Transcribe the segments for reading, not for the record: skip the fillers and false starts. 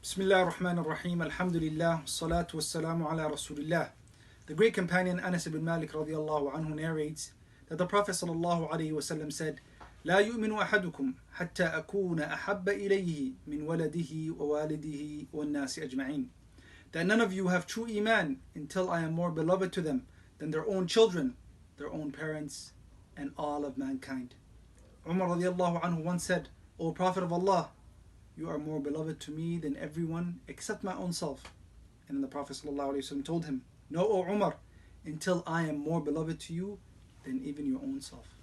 Bismillah ar-Rahman ar-Rahim, alhamdulillah, salatu wassalamu ala rasulillah. The great companion Anas ibn Malik radiallahu anhu narrates that the Prophet sallallahu alayhi wasallam said, لا يؤمن أحدكم حتى أكون أحب إليه من ولده ووالده والناس أجمعين. That none of you have true iman until I am more beloved to them than their own children, their own parents, and all of mankind. Umar radiallahu anhu once said, O Prophet of Allah, you are more beloved to me than everyone except my own self. And then the Prophet ﷺ told him, No, O Umar, until I am more beloved to you than even your own self.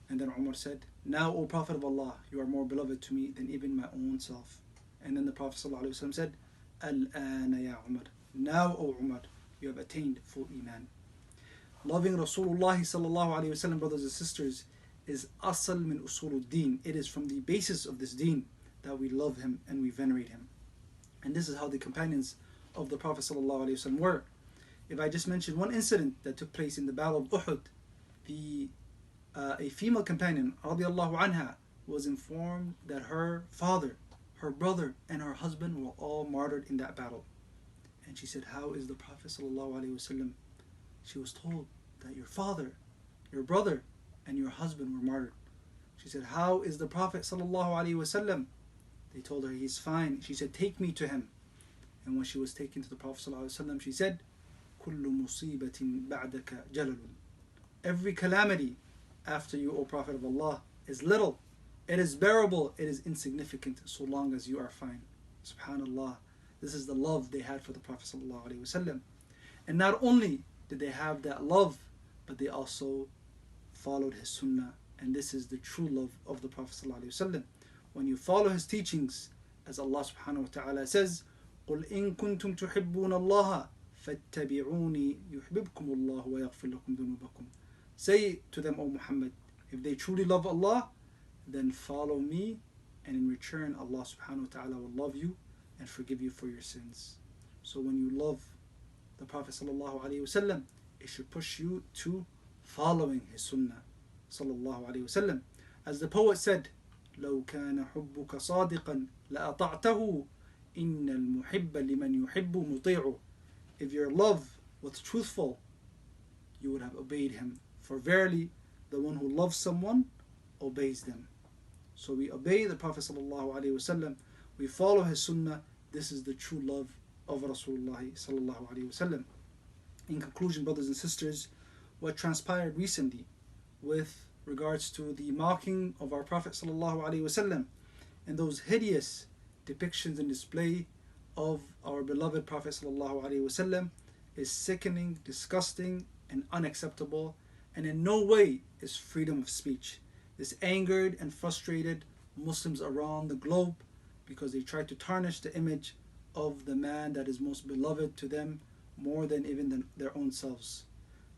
And then Umar said, Now, O Prophet of Allah, you are more beloved to me than even my own self. And then the Prophet ﷺ said, Al-ana ya Umar. Now, O Umar, you have attained full iman. Loving Rasulullah ﷺ, brothers and sisters, is asal min usul ad-din. It is from the basis of this deen that we love him and we venerate him. And this is how the companions of the Prophet ﷺ were. If I just mention one incident that took place in the Battle of Uhud, a female companion, radiallahu anha, was informed that her father, her brother, and her husband were all martyred in that battle. And she said, How is the Prophet ﷺ? She was told that your father, your brother, and your husband were martyred. She said, How is the Prophet ﷺ? They told her, He's fine. She said, Take me to him. And when she was taken to the Prophet ﷺ, she said, كُلُّ مُصِيبَةٍ بَعْدَكَ جَلَلٌ. Every calamity after you, O Prophet of Allah, is little. It is bearable. It is insignificant so long as you are fine. Subhanallah. This is the love they had for the Prophet ﷺ. And not only did they have that love, but they also followed his sunnah. And this is the true love of the Prophet ﷺ. When you follow his teachings, as Allah subhanahu wa ta'ala says, قُلْ إِن كُنْتُمْ تُحِبُّونَ اللَّهَ فَاتَّبِعُونِي يُحْبِبْكُمُ اللَّهُ وَيَغْفِرْ لَكُمْ ذُنُوبَكُمْ. Say to them, O Muhammad, if they truly love Allah, then follow me, and in return Allah subhanahu wa ta'ala will love you and forgive you for your sins. So when you love the Prophet sallallahu alaihi wasallam, it should push you to following his sunnah sallallahu alaihi wasallam. As the poet said, لو كان حبك صادقا لأطعته إن المحب لمن يحب مطيع. If your love was truthful, you would have obeyed him. For verily, the one who loves someone obeys them. So we obey the Prophet ﷺ. We follow his sunnah. This is the true love of Rasulullah ﷺ. In conclusion, brothers and sisters, what transpired recently with regards to the mocking of our Prophet ﷺ and those hideous depictions and display of our beloved Prophet ﷺ is sickening, disgusting, and unacceptable, and in no way is freedom of speech. This angered and frustrated Muslims around the globe because they tried to tarnish the image of the man that is most beloved to them more than even their own selves.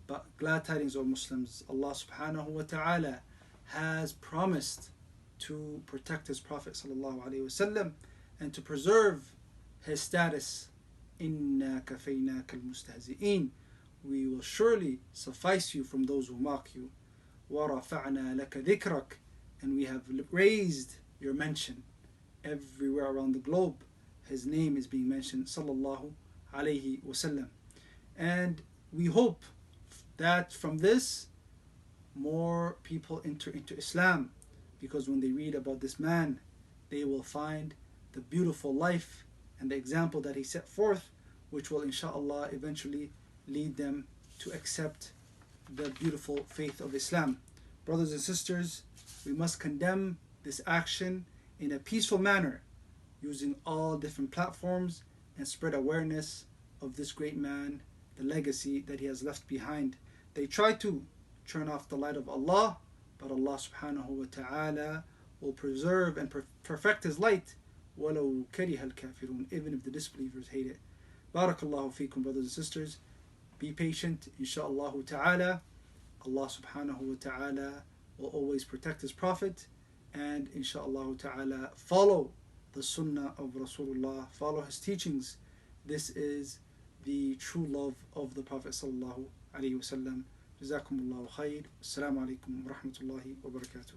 But glad tidings, O Muslims, Allah subhanahu wa ta'ala has promised to protect his Prophet sallallahu alaihi wasallam and to preserve his status. Inna kafaynaka al-mustahzi'in. We will surely suffice you from those who mock you. وَرَفَعْنَا لَكَ ذِكْرَكَ. And we have raised your mention everywhere around the globe. His name is being mentioned sallallahu alaihi wasallam. And we hope that from this more people enter into Islam, because when they read about this man, they will find the beautiful life and the example that he set forth, which will inshallah eventually lead them to accept the beautiful faith of Islam. Brothers and sisters, we must condemn this action in a peaceful manner, using all different platforms, and spread awareness of this great man, the legacy that he has left behind. They try to turn off the light of Allah, but Allah subhanahu wa ta'ala will preserve and perfect his light, وَلَوْ كَرِهَ الْكَافِرُونَ, even if the disbelievers hate it. Barakallahu feekum, brothers and sisters. Be patient, insha'Allah ta'ala. Allah subhanahu wa ta'ala will always protect his Prophet, and insha'Allah ta'ala follow the sunnah of Rasulullah, follow his teachings. This is the true love of the Prophet sallallahu alaihi wasallam. Jazakumullahu khair. Assalamu alaikum wa rahmatullahi wa barakatuh.